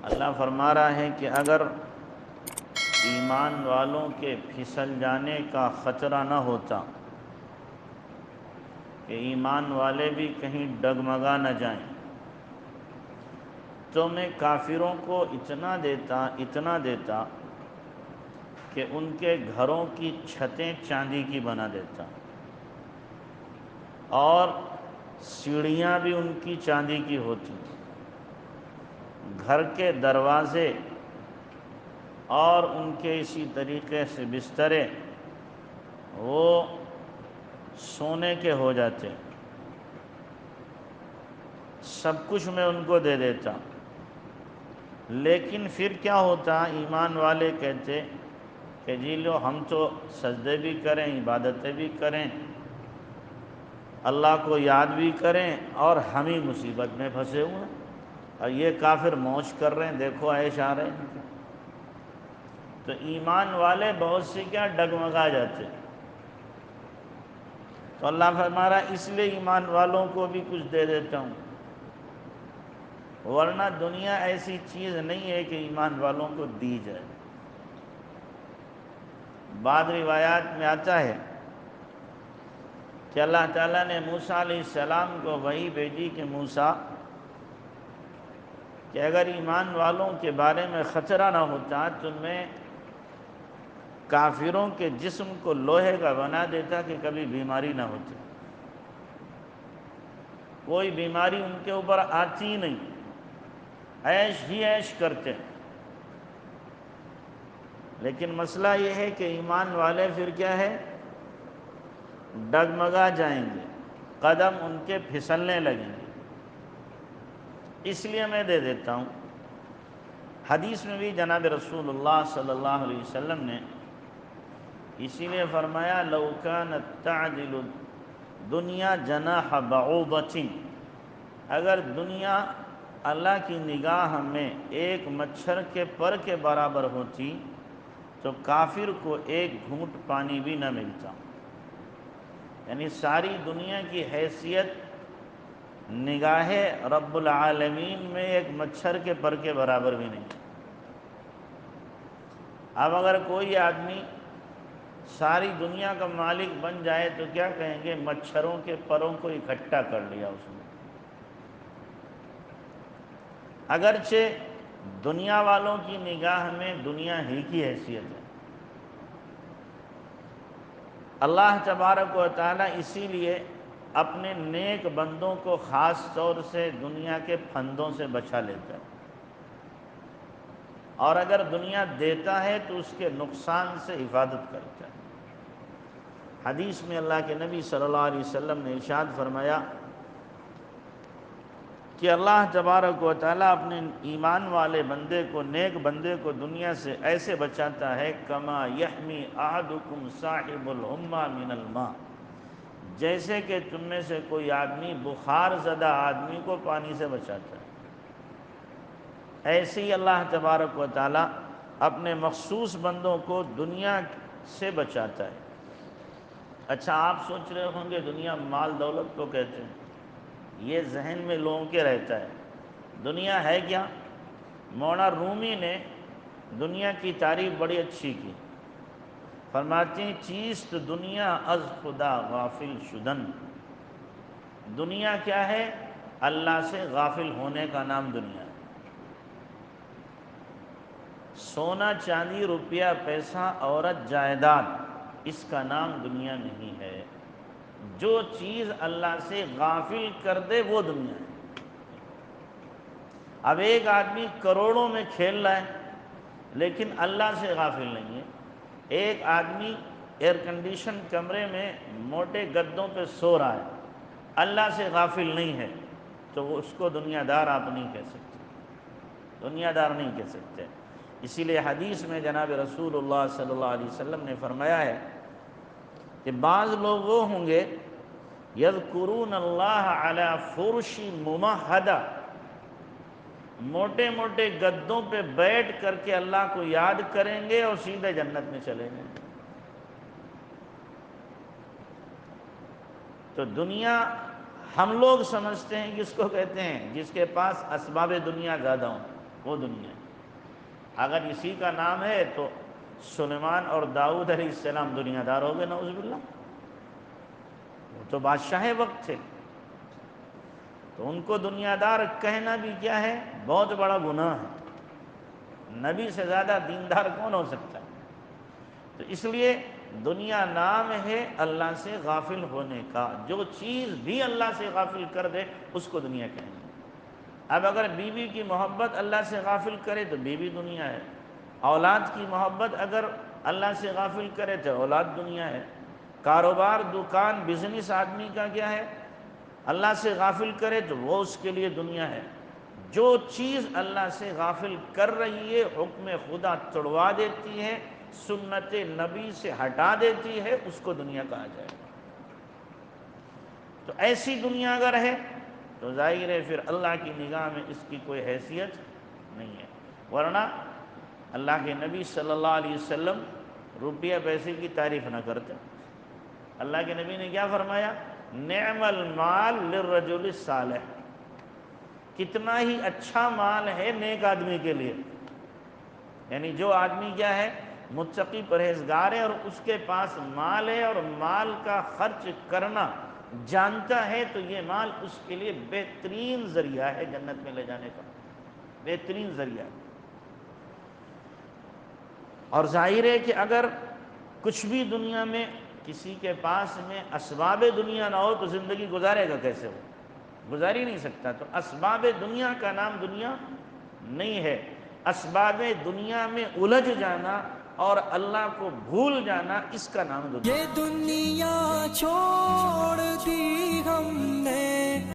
اللہ فرما رہا ہے کہ اگر ایمان والوں کے پھسل جانے کا خطرہ نہ ہوتا کہ ایمان والے بھی کہیں ڈگمگا نہ جائیں تو میں کافروں کو اتنا دیتا کہ ان کے گھروں کی چھتیں چاندی کی بنا دیتا اور سیڑھیاں بھی ان کی چاندی کی ہوتی، گھر کے دروازے اور ان کے اسی طریقے سے بسترے وہ سونے کے ہو جاتے، سب کچھ میں ان کو دے دیتا۔ لیکن پھر کیا ہوتا، ایمان والے کہتے کہ جی لو ہم تو سجدے بھی کریں، عبادتیں بھی کریں، اللہ کو یاد بھی کریں، اور ہم ہی مصیبت میں پھنسے ہوئے ہیں، اور یہ کافر موج کر رہے ہیں، دیکھو عیش آ رہے ہیں۔ تو ایمان والے بہت سے کیا ڈگمگا جاتے، تو اللہ فرما رہا ہے اس لیے ایمان والوں کو بھی کچھ دے دیتا ہوں، ورنہ دنیا ایسی چیز نہیں ہے کہ ایمان والوں کو دی جائے۔ بعض روایات میں آتا ہے کہ اللہ تعالیٰ نے موسیٰ علیہ السلام کو وحی بھیجی کہ موسیٰ، کہ اگر ایمان والوں کے بارے میں خطرہ نہ ہوتا تو میں کافروں کے جسم کو لوہے کا بنا دیتا کہ کبھی بیماری نہ ہوتی، کوئی بیماری ان کے اوپر آتی نہیں، عیش ہی عیش کرتے۔ لیکن مسئلہ یہ ہے کہ ایمان والے پھر کیا ہے، ڈگمگا جائیں گے، قدم ان کے پھسلنے لگیں گے، اس لیے میں دے دیتا ہوں۔ حدیث میں بھی جناب رسول اللہ صلی اللہ علیہ وسلم نے اسی لیے فرمایا لو كانت تعدل دنیا جناح بعوضۃ، اگر دنیا اللہ کی نگاہ میں ایک مچھر کے پر کے برابر ہوتی تو کافر کو ایک گھونٹ پانی بھی نہ ملتا، یعنی ساری دنیا کی حیثیت نگاہ رب العالمین میں ایک مچھر کے پر کے برابر بھی نہیں۔ اب اگر کوئی آدمی ساری دنیا کا مالک بن جائے تو کیا کہیں گے، مچھروں کے پروں کو اکٹھا کر لیا اس نے۔ اگرچہ دنیا والوں کی نگاہ میں دنیا ہی کی حیثیت ہے، اللہ تبارک و تعالیٰ اسی لیے اپنے نیک بندوں کو خاص طور سے دنیا کے پھندوں سے بچا لیتا ہے، اور اگر دنیا دیتا ہے تو اس کے نقصان سے حفاظت کرتا ہے۔ حدیث میں اللہ کے نبی صلی اللہ علیہ وسلم نے ارشاد فرمایا کہ اللہ تبارک و تعالیٰ اپنے ایمان والے بندے کو، نیک بندے کو دنیا سے ایسے بچاتا ہے کما یحمی احدکم صاحب الحمى من الماء، جیسے کہ تم میں سے کوئی آدمی بخار زدہ آدمی کو پانی سے بچاتا ہے، ایسے ہی اللہ تبارک و تعالیٰ اپنے مخصوص بندوں کو دنیا سے بچاتا ہے۔ اچھا آپ سوچ رہے ہوں گے دنیا مال دولت کو کہتے ہیں، یہ ذہن میں لوگوں کے رہتا ہے۔ دنیا ہے کیا؟ مولانا رومی نے دنیا کی تعریف بڑی اچھی کی، فرماتے ہیں چیست دنیا از خدا غافل شدن، دنیا کیا ہے؟ اللہ سے غافل ہونے کا نام دنیا ہے۔ سونا چاندی روپیہ پیسہ عورت جائیداد، اس کا نام دنیا نہیں ہے۔ جو چیز اللہ سے غافل کر دے وہ دنیا ہے۔ اب ایک آدمی کروڑوں میں کھیل رہا ہے لیکن اللہ سے غافل نہیں ہے، ایک آدمی ایئر کنڈیشن کمرے میں موٹے گدوں پہ سو رہا ہے، اللہ سے غافل نہیں ہے، تو وہ اس کو دنیا دار آپ نہیں کہہ سکتے، دنیا دار نہیں کہہ سکتے۔ اسی لیے حدیث میں جناب رسول اللہ صلی اللہ علیہ وسلم نے فرمایا ہے کہ بعض لوگ وہ ہوں گے یذکرون اللہ علی فرش ممہدہ، موٹے موٹے گدوں پہ بیٹھ کر کے اللہ کو یاد کریں گے اور سیدھے جنت میں چلیں گے۔ تو دنیا ہم لوگ سمجھتے ہیں کس کو کہتے ہیں؟ جس کے پاس اسباب دنیا زیادہ ہوں، وہ دنیا ہے۔ اگر اسی کا نام ہے تو سلیمان اور داؤد علیہ السلام دنیا دار ہو گئے، نعوذ باللہ، وہ تو بادشاہ وقت تھے، تو ان کو دنیا دار کہنا بھی کیا ہے، بہت بڑا گناہ ہے۔ نبی سے زیادہ دیندار کون ہو سکتا ہے؟ تو اس لیے دنیا نام ہے اللہ سے غافل ہونے کا، جو چیز بھی اللہ سے غافل کر دے اس کو دنیا کہیں گے۔ اب اگر بیوی کی محبت اللہ سے غافل کرے تو بیوی دنیا ہے، اولاد کی محبت اگر اللہ سے غافل کرے تو اولاد دنیا ہے، کاروبار دکان بزنس آدمی کا کیا ہے، اللہ سے غافل کرے تو وہ اس کے لیے دنیا ہے۔ جو چیز اللہ سے غافل کر رہی ہے حکم خدا توڑوا دیتی ہے، سنت نبی سے ہٹا دیتی ہے، اس کو دنیا کہا جائے گا۔ تو ایسی دنیا اگر ہے تو ظاہر ہے پھر اللہ کی نگاہ میں اس کی کوئی حیثیت نہیں ہے۔ ورنہ اللہ کے نبی صلی اللہ علیہ وسلم روپیہ پیسے کی تعریف نہ کرتے۔ اللہ کے نبی نے کیا فرمایا؟ نعم المال للرجل الصالح، کتنا ہی اچھا مال ہے نیک آدمی کے لیے، یعنی جو آدمی کیا ہے، متقی پرہیزگار ہے اور اس کے پاس مال ہے اور مال کا خرچ کرنا جانتا ہے، تو یہ مال اس کے لیے بہترین ذریعہ ہے جنت میں لے جانے کا، بہترین ذریعہ۔ اور ظاہر ہے کہ اگر کچھ بھی دنیا میں کسی کے پاس میں اسباب دنیا نہ ہو تو زندگی گزارے گا کیسے؟ ہو گزار ہی نہیں سکتا۔ تو اسباب دنیا کا نام دنیا نہیں ہے، اسباب دنیا میں الجھ جانا اور اللہ کو بھول جانا، اس کا نام دنیا۔ یہ دنیا چھوڑ دی ہم نے